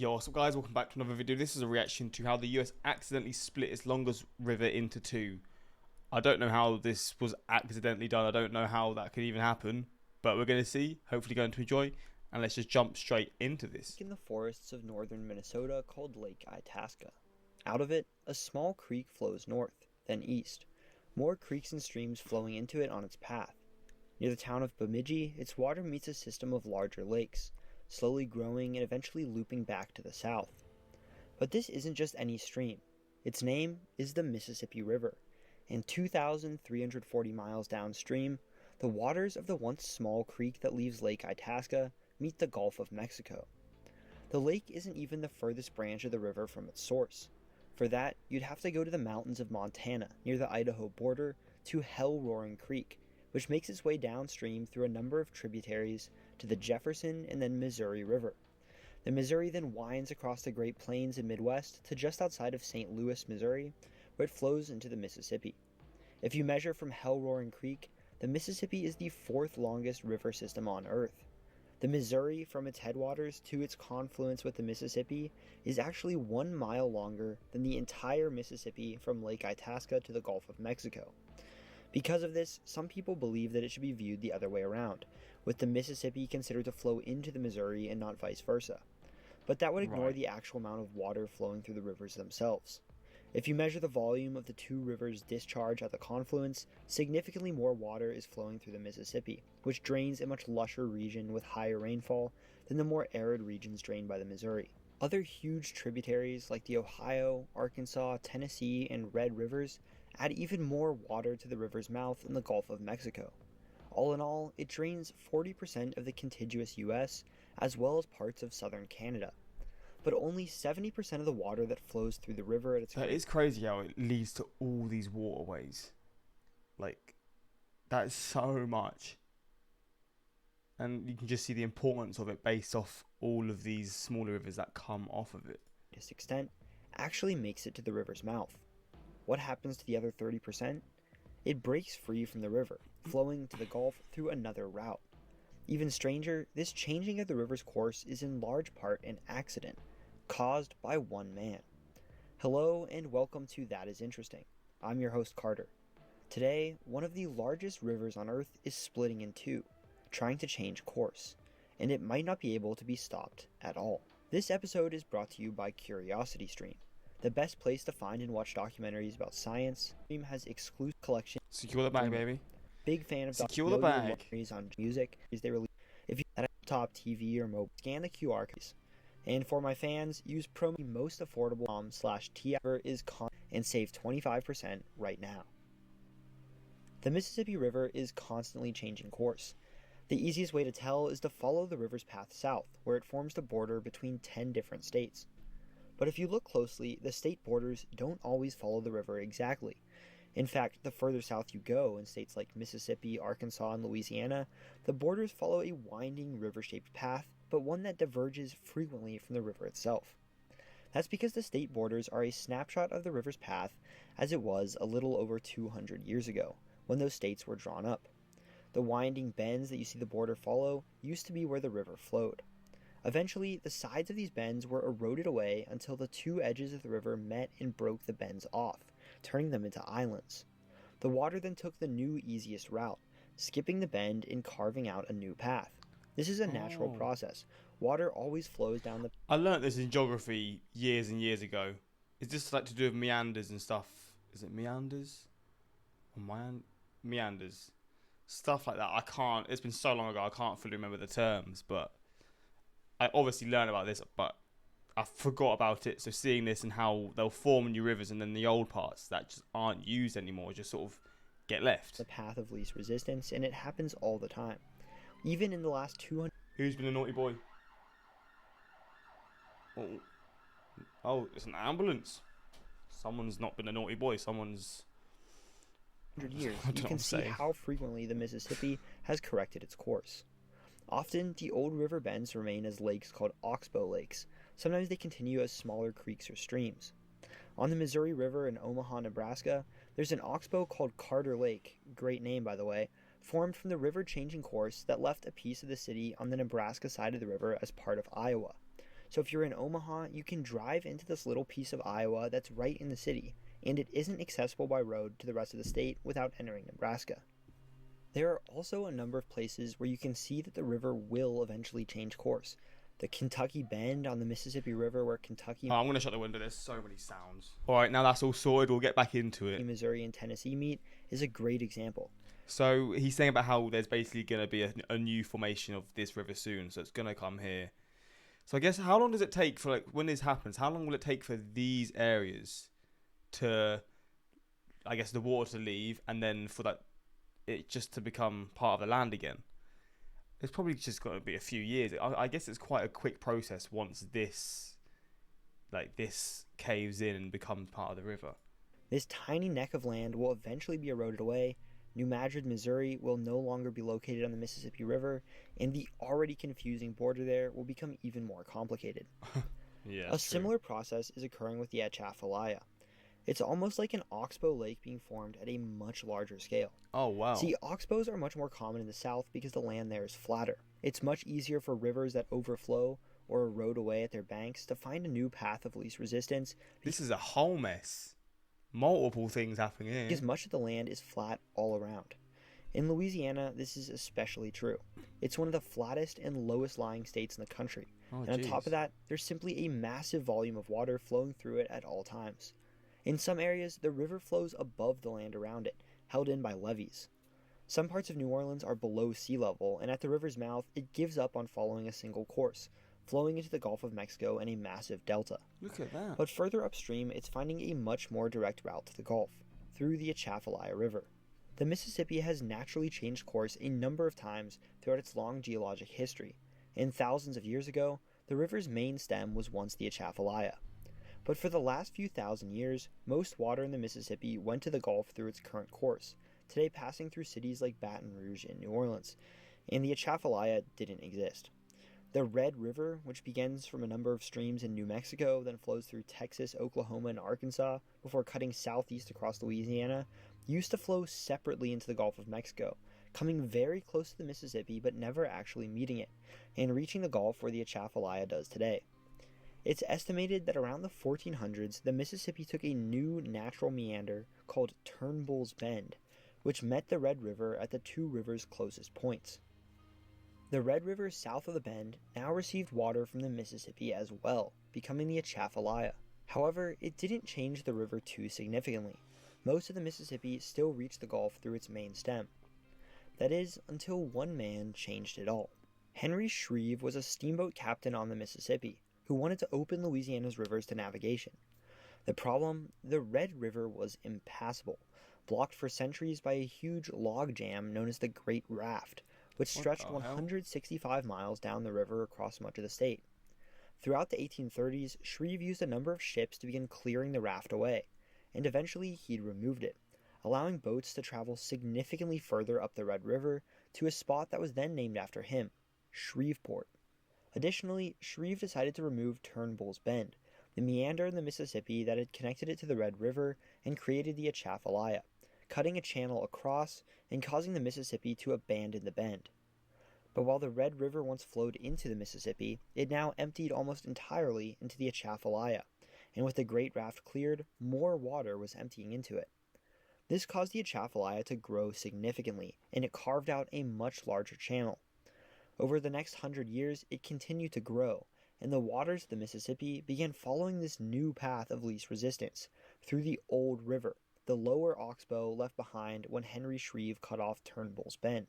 Yo, what's up guys, welcome back to another video. This is a reaction to how the US accidentally split its longest river into two. I don't know how this was accidentally done, I don't know how that could even happen, but we're going to see, hopefully going to enjoy, and let's just jump straight into this. In the forests of northern Minnesota called Lake Itasca. Out of it, a small creek flows north, then east, more creeks and streams flowing into it on its path. Near the town of Bemidji, its water meets a system of larger lakes, slowly growing and eventually looping back to the south. But this isn't just any stream. Its name is the Mississippi River, and 2,340 miles downstream, the waters of the once small creek that leaves Lake Itasca meet the Gulf of Mexico. The lake isn't even the furthest branch of the river from its source. For that, you'd have to go to the mountains of Montana, near the Idaho border, to Hell-Roaring Creek, which makes its way downstream through a number of tributaries to the Jefferson and then Missouri River. The Missouri then winds across the Great Plains and Midwest to just outside of St. Louis, Missouri, where it flows into the Mississippi. If you measure from Hell-Roaring Creek, the Mississippi is the fourth longest river system on Earth. The Missouri, from its headwaters to its confluence with the Mississippi, is actually 1 mile longer than the entire Mississippi from Lake Itasca to the Gulf of Mexico. Because of this, some people believe that it should be viewed the other way around, with the Mississippi considered to flow into the Missouri and not vice versa. But that would ignore the actual amount of water flowing through the rivers themselves. If you measure the volume of the two rivers' discharge at the confluence, significantly more water is flowing through the Mississippi, which drains a much lusher region with higher rainfall than the more arid regions drained by the Missouri. Other huge tributaries like the Ohio, Arkansas, Tennessee, and Red Rivers add even more water to the river's mouth in the Gulf of Mexico. All in all, it drains 40% of the contiguous US as well as parts of southern Canada. But only 70% of the water that flows through the river at its That is crazy how it leads to all these waterways. Like, that is so much. And you can just see the importance of it based off all of these smaller rivers that come off of it. Greatest extent actually makes it to the river's mouth. What happens to the other 30%? It breaks free from the river, flowing to the Gulf through another route. Even stranger, this changing of the river's course is in large part an accident, caused by one man. Hello and welcome to That Is Interesting. I'm your host Carter. Today, one of the largest rivers on Earth is splitting in two, trying to change course, and it might not be able to be stopped at all. This episode is brought to you by CuriosityStream, the best place to find and watch documentaries about science. Stream has exclusive collections. Secure the bag, baby. Big fan of Secure the bag. Documentaries on music they release. If you have a laptop, TV, or mobile, scan the QR codes. And for my fans, use promo most affordable /TR is con and save 25% right now. The Mississippi River is constantly changing course. The easiest way to tell is to follow the river's path south, where it forms the border between 10 different states. But if you look closely, the state borders don't always follow the river exactly. In fact, the further south you go in states like Mississippi, Arkansas, and Louisiana, the borders follow a winding river-shaped path, but one that diverges frequently from the river itself. That's because the state borders are a snapshot of the river's path as it was a little over 200 years ago, when those states were drawn up. The winding bends that you see the border follow used to be where the river flowed. Eventually, the sides of these bends were eroded away until the two edges of the river met and broke the bends off, turning them into islands. The water then took the new easiest route, skipping the bend and carving out a new path. This is a natural process. Water always flows down the... I learnt this in geography years and years ago. Is this like to do with meanders and stuff? Is it meanders? Or meanders? Stuff like that. I can't... It's been so long ago, I can't fully remember the terms, but I obviously learned about this, but I forgot about it. So seeing this and how they'll form new rivers and then the old parts that just aren't used anymore just sort of get left. The path of least resistance, and it happens all the time. Even in the last 200... Who's been a naughty boy? Oh, it's an ambulance. Someone's not been a naughty boy. Someone's... years, you can see how frequently the Mississippi has corrected its course. Often, the old river bends remain as lakes called oxbow lakes. Sometimes they continue as smaller creeks or streams. On the Missouri River in Omaha, Nebraska, there's an oxbow called Carter Lake, great name by the way, formed from the river changing course that left a piece of the city on the Nebraska side of the river as part of Iowa. So if you're in Omaha, you can drive into this little piece of Iowa that's right in the city, and it isn't accessible by road to the rest of the state without entering Nebraska. There are also a number of places where you can see that the river will eventually change course. The Kentucky Bend on the Mississippi River, where Kentucky, Oh, I'm going to shut the window. There's so many sounds. All right, now that's all sorted. We'll get back into it. Missouri, and Tennessee meet, is a great example. So he's saying about how there's basically going to be a new formation of this river soon. So it's going to come here. So I guess how long does it take for, like, when this happens, how long will it take for these areas to, I guess, the water to leave and then for that it just to become part of the land again? It's probably just got to be a few years. I guess it's quite a quick process once this caves in and becomes part of the river. This tiny neck of land will eventually be eroded away. New Madrid, Missouri will no longer be located on the Mississippi River, and the already confusing border there will become even more complicated. Yeah, a similar process is occurring with the Atchafalaya. It's almost like an oxbow lake being formed at a much larger scale. Oh, wow. See, oxbows are much more common in the south because the land there is flatter. It's much easier for rivers that overflow or erode away at their banks to find a new path of least resistance. This is a whole mess. Multiple things happening here. Because much of the land is flat all around. In Louisiana, this is especially true. It's one of the flattest and lowest lying states in the country. Oh, and on top of that, there's simply a massive volume of water flowing through it at all times. In some areas, the river flows above the land around it, held in by levees. Some parts of New Orleans are below sea level, and at the river's mouth, it gives up on following a single course, flowing into the Gulf of Mexico and a massive delta. Look at that. But further upstream, it's finding a much more direct route to the Gulf, through the Atchafalaya River. The Mississippi has naturally changed course a number of times throughout its long geologic history, and thousands of years ago, the river's main stem was once the Atchafalaya. But for the last few thousand years, most water in the Mississippi went to the Gulf through its current course, today passing through cities like Baton Rouge and New Orleans, and the Atchafalaya didn't exist. The Red River, which begins from a number of streams in New Mexico, then flows through Texas, Oklahoma, and Arkansas, before cutting southeast across Louisiana, used to flow separately into the Gulf of Mexico, coming very close to the Mississippi but never actually meeting it, and reaching the Gulf where the Atchafalaya does today. It's estimated that around the 1400s, the Mississippi took a new natural meander called Turnbull's Bend, which met the Red River at the two rivers' closest points. The Red River south of the bend now received water from the Mississippi as well, becoming the Atchafalaya. However, it didn't change the river too significantly. Most of the Mississippi still reached the Gulf through its main stem. That is, until one man changed it all. Henry Shreve was a steamboat captain on the Mississippi, who wanted to open Louisiana's rivers to navigation. The problem? The Red River was impassable, blocked for centuries by a huge log jam known as the Great Raft, which stretched 165 miles down the river across much of the state. Throughout the 1830s, Shreve used a number of ships to begin clearing the raft away, and eventually he'd removed it, allowing boats to travel significantly further up the Red River to a spot that was then named after him, Shreveport. Additionally, Shreve decided to remove Turnbull's Bend, the meander in the Mississippi that had connected it to the Red River and created the Atchafalaya, cutting a channel across and causing the Mississippi to abandon the bend. But while the Red River once flowed into the Mississippi, it now emptied almost entirely into the Atchafalaya, and with the Great Raft cleared, more water was emptying into it. This caused the Atchafalaya to grow significantly, and it carved out a much larger channel. Over the next 100 years, it continued to grow, and the waters of the Mississippi began following this new path of least resistance, through the Old River, the lower oxbow left behind when Henry Shreve cut off Turnbull's Bend.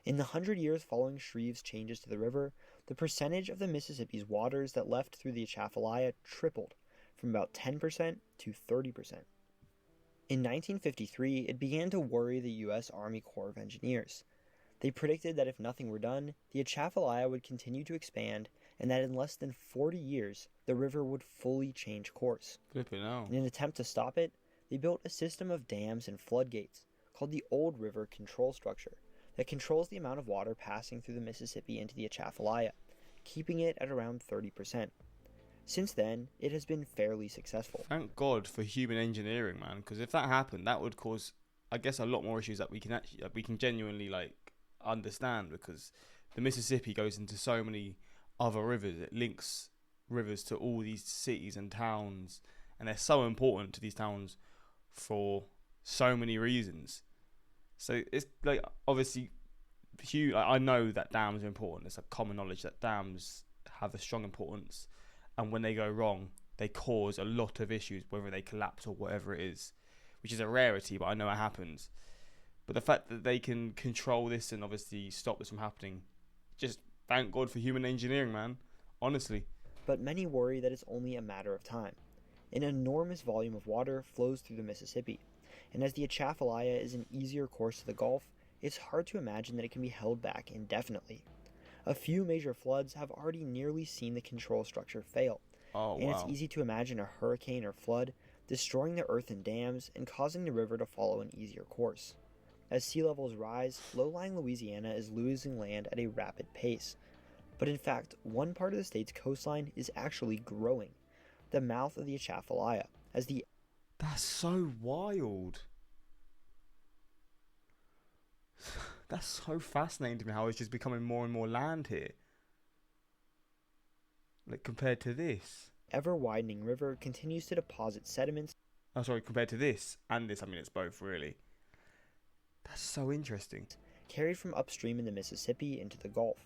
In the 100 years following Shreve's changes to the river, the percentage of the Mississippi's waters that left through the Atchafalaya tripled, from about 10% to 30%. In 1953, it began to worry the U.S. Army Corps of Engineers. They predicted that if nothing were done, the Atchafalaya would continue to expand, and that in less than 40 years, the river would fully change course. Flipping out. In an attempt to stop it, they built a system of dams and floodgates, called the Old River Control Structure, that controls the amount of water passing through the Mississippi into the Atchafalaya, keeping it at around 30%. Since then, it has been fairly successful. Thank God for human engineering, man, because if that happened, that would cause, I guess, a lot more issues that we can genuinely understand, because the Mississippi goes into so many other rivers. It links rivers to all these cities and towns, and they're so important to these towns for so many reasons. So it's like obviously huge. I know that dams are important. It's a common knowledge that dams have a strong importance, and when they go wrong, they cause a lot of issues, whether they collapse or whatever it is, which is a rarity, but I know it happens. But the fact that they can control this and obviously stop this from happening, just thank God for human engineering, man. Honestly. But many worry that it's only a matter of time. An enormous volume of water flows through the Mississippi, and as the Atchafalaya is an easier course to the Gulf, it's hard to imagine that it can be held back indefinitely. A few major floods have already nearly seen the control structure fail, Oh, and it's wow. easy to imagine a hurricane or flood destroying the earthen dams and causing the river to follow an easier course. As sea levels rise, low-lying Louisiana is losing land at a rapid pace. But in fact, one part of the state's coastline is actually growing, the mouth of the Atchafalaya, as the That's so wild. That's so fascinating to me how it's just becoming more and more land here. Like compared to this. ever-widening river continues to deposit sediments Oh, sorry, compared to this and this. I mean, it's both, really. That's so interesting. carried from upstream in the Mississippi into the Gulf.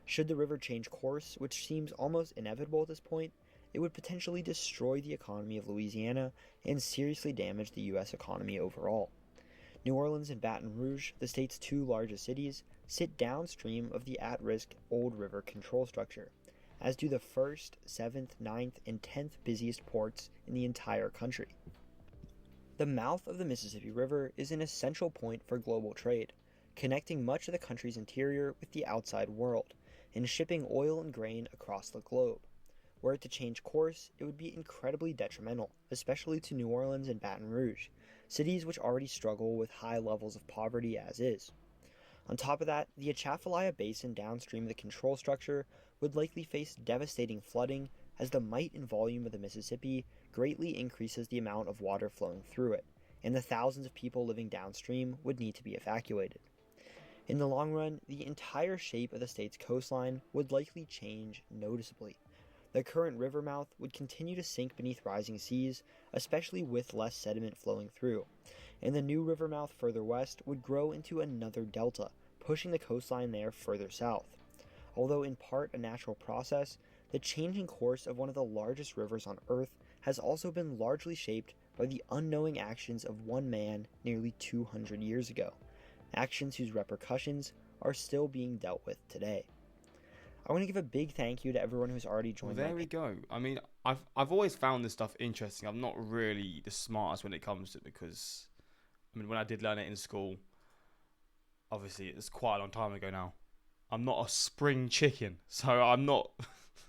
Should the river change course, which seems almost inevitable at this point, it would potentially destroy the economy of Louisiana and seriously damage the U.S. economy overall. New Orleans and Baton Rouge, the state's two largest cities, sit downstream of the at-risk Old River control structure, as do the 1st, 7th, 9th, and 10th busiest ports in the entire country. The mouth of the Mississippi River is an essential point for global trade, connecting much of the country's interior with the outside world, and shipping oil and grain across the globe. Were it to change course, it would be incredibly detrimental, especially to New Orleans and Baton Rouge, cities which already struggle with high levels of poverty as is. On top of that, the Atchafalaya Basin downstream of the control structure would likely face devastating flooding as the might and volume of the Mississippi greatly increases the amount of water flowing through it, and the thousands of people living downstream would need to be evacuated. In the long run, the entire shape of the state's coastline would likely change noticeably. The current river mouth would continue to sink beneath rising seas, especially with less sediment flowing through, and the new river mouth further west would grow into another delta, pushing the coastline there further south. Although in part a natural process, the changing course of one of the largest rivers on Earth has also been largely shaped by the unknowing actions of one man nearly 200 years ago, actions whose repercussions are still being dealt with today. I want to give a big thank you to everyone who's already Well, joined there we go. I mean, I've always found this stuff interesting. I'm not really the smartest when it comes to it because, I mean, when I did learn it in school, obviously it's quite a long time ago now. I'm not a spring chicken, so I'm not.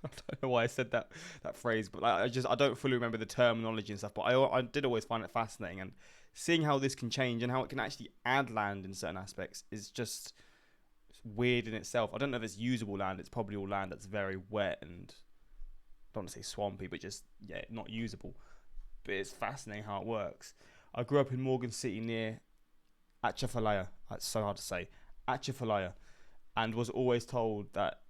I don't know why I said that phrase, but like, I don't fully remember the terminology and stuff. But I did always find it fascinating, and seeing how this can change and how it can actually add land in certain aspects is just weird in itself. I don't know if it's usable land. It's probably all land that's very wet and I don't want to say swampy, but just not usable. But it's fascinating how it works. I grew up in Morgan City near Atchafalaya. That's so hard to say. Atchafalaya, and was always told that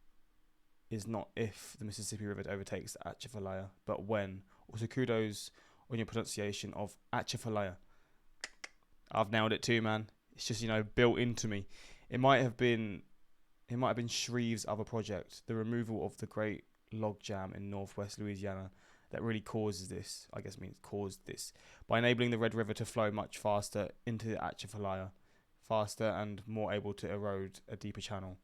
is not if the Mississippi River overtakes the Atchafalaya, but when. Also, kudos on your pronunciation of Atchafalaya. I've nailed it too, man. It's just built into me. It might have been Shreve's other project, the removal of the Great Log Jam in northwest Louisiana, that really caused this, by enabling the Red River to flow much faster into the Atchafalaya, faster and more able to erode a deeper channel.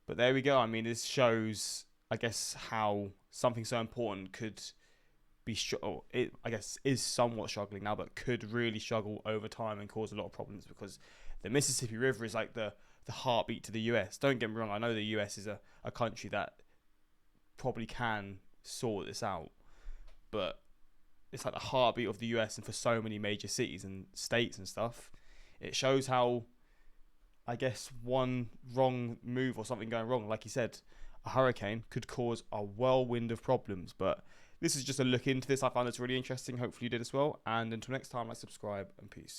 But there we go. I mean, this shows, I guess, how something so important could be, is somewhat struggling now, but could really struggle over time and cause a lot of problems because the Mississippi River is like the heartbeat to the US. Don't get me wrong, I know the US is a country that probably can sort this out, but it's like the heartbeat of the US, and for so many major cities and states and stuff, it shows how, I guess, one wrong move or something going wrong, like you said, a hurricane could cause a whirlwind of problems. But this is just a look into this. I found this really interesting. Hopefully you did as well. And until next time, subscribe and peace.